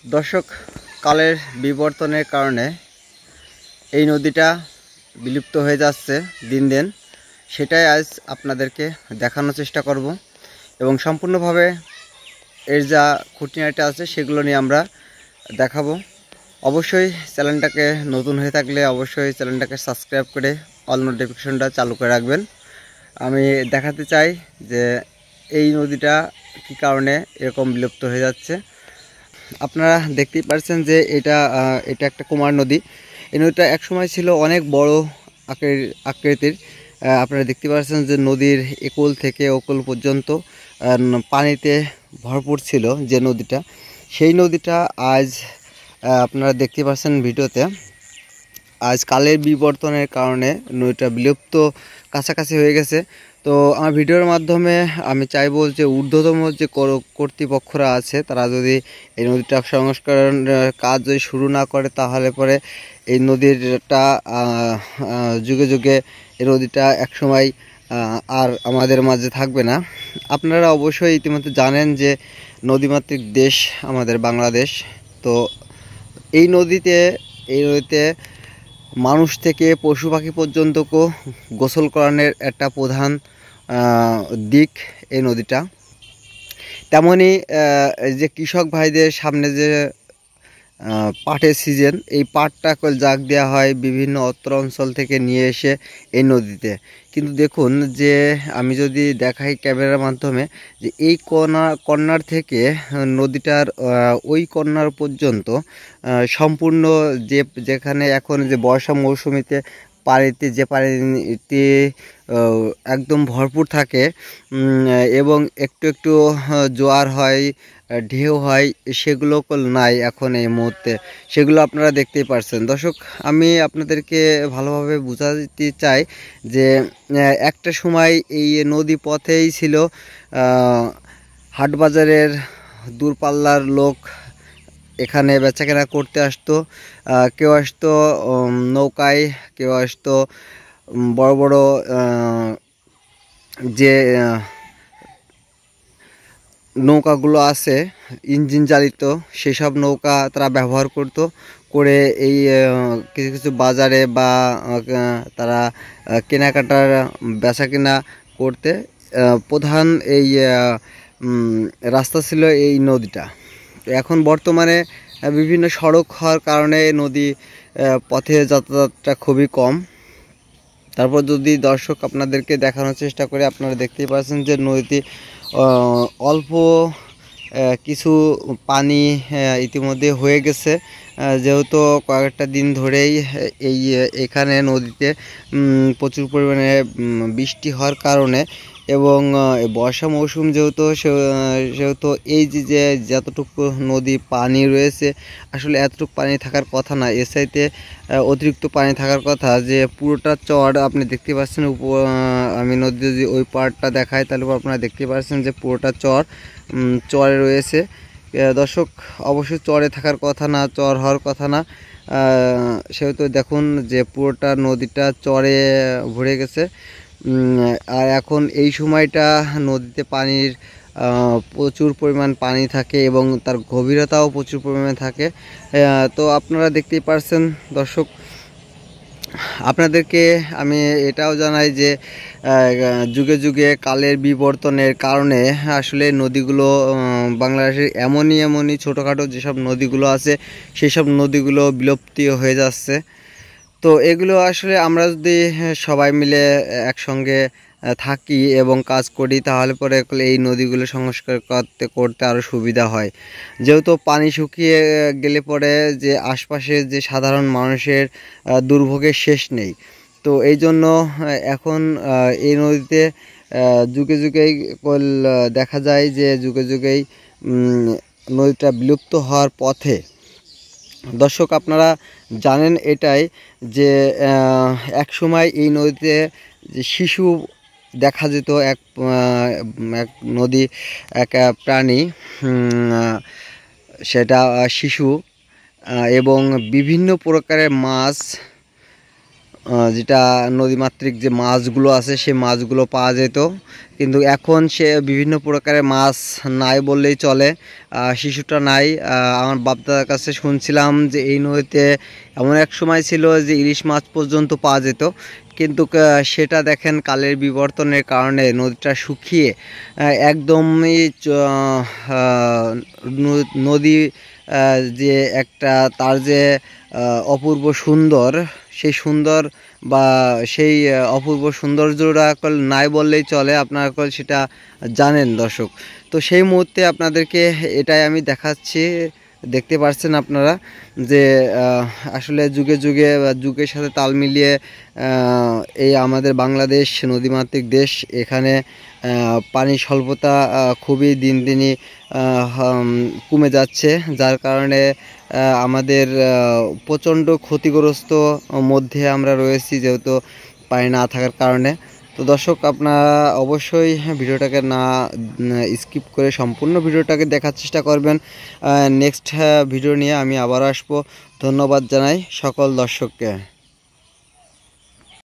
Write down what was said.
দর্শক, কালের বিবর্তনের কারণে এই নদীটা বিলুপ্ত হয়ে যাচ্ছে দিন দিন। সেটাই আজ আপনাদেরকে দেখানোর চেষ্টা করব এবং সম্পূর্ণভাবে এর যা খুঁটিনাটি আছে সেগুলো নিয়ে আমরা দেখাবো। অবশ্যই চ্যানেলটাকে নতুন হয়ে থাকলে অবশ্যই চ্যানেলটাকে সাবস্ক্রাইব করে অল নোটিফিকেশনটা চালু করে রাখবেন। আমি দেখাতে চাই যে এই নদীটা কী কারণে এরকম বিলুপ্ত হয়ে যাচ্ছে। আপনারা দেখতেই পাচ্ছেন যে এটা একটা কুমার নদী। এই নদীটা একসময় ছিল অনেক বড় আকৃতির। আপনারা দেখতে পাচ্ছেন যে নদীর একুল থেকে ওকুল পর্যন্ত পানিতে ভরপুর ছিল যে নদীটা। সেই নদীটা আজ আপনারা দেখতে পাচ্ছেন ভিডিওতে, আজ কালের বিবর্তনের কারণে নদীটা বিলুপ্ত কাছাকাছি হয়ে গেছে। তো আমার ভিডিওর মাধ্যমে আমি চাইবো যে ঊর্ধ্বতম যে কর্তৃপক্ষরা আছে তারা যদি এই নদীটা সংস্করণ কাজ যদি শুরু না করে তাহলে পরে এই নদীটা যুগে যুগে এই নদীটা একসময় আর আমাদের মাঝে থাকবে না। আপনারা অবশ্যই ইতিমধ্যে জানেন যে নদীমাতৃক দেশ আমাদের বাংলাদেশ। তো এই নদীতে মানুষ থেকে পশু পাখি পর্যন্তকেও গোসল করানোর একটা প্রধান দিক এই নদীটা। তেমনই যে কৃষক ভাইদের সামনে যে পাটের সিজন, এই পাটটা জাগ দেওয়া হয় বিভিন্ন অত্র অঞ্চল থেকে নিয়ে এসে এই নদীতে। কিন্তু দেখুন যে আমি যদি দেখাই ক্যামেরার মাধ্যমে যে এই কর্নার থেকে নদীটার ওই কর্নার পর্যন্ত সম্পূর্ণ যেখানে এখন যে বর্ষা মৌসুমিতে পানিতে যে পানিতে একদম ভরপুর থাকে এবং একটু একটু জোয়ার হয়, ঢেউ হয়, সেগুলো নাই এখন এই মুহূর্তে। সেগুলো আপনারা দেখতেই পারছেন। দর্শক, আমি আপনাদেরকে ভালোভাবে বোঝাতে চাই যে একটা সময় এই নদী পথেই ছিল হাটবাজারের দূরপাল্লার লোক এখানে বেচাকেনা করতে আসতো। কেউ আসতো নৌকায়, কেউ আসতো বড় বড় যে নৌকাগুলো আছে ইঞ্জিন চালিত, সেসব নৌকা তারা ব্যবহার করে এই কিছু কিছু বাজারে বা তারা কেনাকাটার বেচাকেনা করতে প্রধান এই রাস্তা ছিল এই নদীটা। এখন বর্তমানে বিভিন্ন সড়ক হওয়ার কারণে নদী পথে যাতায়াতটা খুবই কম। তারপর যদি দর্শক আপনাদেরকে দেখানোর চেষ্টা করে, আপনারা দেখতেই পাচ্ছেন যে নদীতে অল্প কিছু পানি ইতিমধ্যে হয়ে গেছে, যেহেতু কয়েকটা দিন ধরেই এখানে নদীতে প্রচুর পরিমাণে বৃষ্টি হওয়ার কারণে এবং বর্ষা মৌসুম সেহেতু এই যে যতটুকু নদী পানি রয়েছে, আসলে এতটুকু পানি থাকার কথা না, এর চাইতে অতিরিক্ত পানি থাকার কথা। যে পুরোটা চর আপনি দেখতে পাচ্ছেন, আমি নদী যদি ওই পাড়টা দেখাই তাহলে আপনারা দেখতে পাচ্ছেন যে পুরোটা চরে রয়েছে। দর্শক, অবশ্যই চরে থাকার কথা না, চর হওয়ার কথা না। সেহেতু দেখুন যে পুরোটা নদীটা চরে ভরে গেছে। আর এখন এই সময়টা নদীতে পানির প্রচুর পরিমাণ পানি থাকে এবং তার গভীরতাও প্রচুর পরিমাণে থাকে। তো আপনারা দেখতেই পারছেন দর্শক, আপনাদেরকে আমি এটাও জানাই যে যুগে যুগে কালের বিবর্তনের কারণে আসলে নদীগুলো বাংলাদেশের এমনই ছোটোখাটো যেসব নদীগুলো আছে সেই সব নদীগুলো বিলুপ্তি হয়ে যাচ্ছে। তো এগুলো আসলে আমরা যদি সবাই মিলে একসঙ্গে থাকি এবং কাজ করি তাহলে পরে এই নদীগুলো সংস্কার করতে আরও সুবিধা হয়। যেহেতু পানি শুকিয়ে গেলে পরে যে আশপাশে যে সাধারণ মানুষের দুর্ভোগের শেষ নেই। তো এই জন্য এখন এই নদীতে যুগে যুগেই দেখা যায় যে যুগে যুগেই নদীটা বিলুপ্ত হওয়ার পথে। দর্শক, আপনারা জানেন এটাই যে এক সময় এই নদীতে যে শিশু দেখা যেত, এক নদী এক প্রাণী, সেটা শিশু এবং বিভিন্ন প্রকারের মাছ যেটা নদীমাতৃক যে মাছগুলো আছে সেই মাছগুলো পাওয়া যেত, কিন্তু এখন সে বিভিন্ন প্রকারের মাছ নাই বললেই চলে। শিশুটা নাই। আমার বাপদাদার কাছে শুনছিলাম যে এই নদীতে এমন এক সময় ছিল যে ইলিশ মাছ পর্যন্ত পাওয়া যেত, কিন্তু সেটা দেখেন কালের বিবর্তনের কারণে নদীটা শুকিয়ে একদমই নদী যে একটা তার যে অপূর্ব সুন্দর, সেই সুন্দর বা সেই অপূর্ব সৌন্দর্যটা নাই বললেই চলে। আপনারা সেটা জানেন দর্শক। তো সেই মুহূর্তে আপনাদেরকে এটাই আমি দেখাচ্ছি। দেখতে পাচ্ছেন আপনারা যে আসলে যুগে যুগে যুগের সাথে তাল মিলিয়ে এই আমাদের বাংলাদেশ নদীমাতৃক দেশ, এখানে পানি স্বল্পতা খুবই দিন দিনই কমে যাচ্ছে, যার কারণে আমাদের প্রচণ্ড ক্ষতিগ্রস্ত মধ্যে আমরা রয়েছি, যেহেতু পানি না থাকার কারণে। তো দর্শক, আপনারা অবশ্যই ভিডিওটাকে না স্কিপ করে সম্পূর্ণ ভিডিওটাকে দেখার চেষ্টা করবেন। নেক্সট ভিডিও নিয়ে আমি আবার আসবো। ধন্যবাদ জানাই সকল দর্শককে।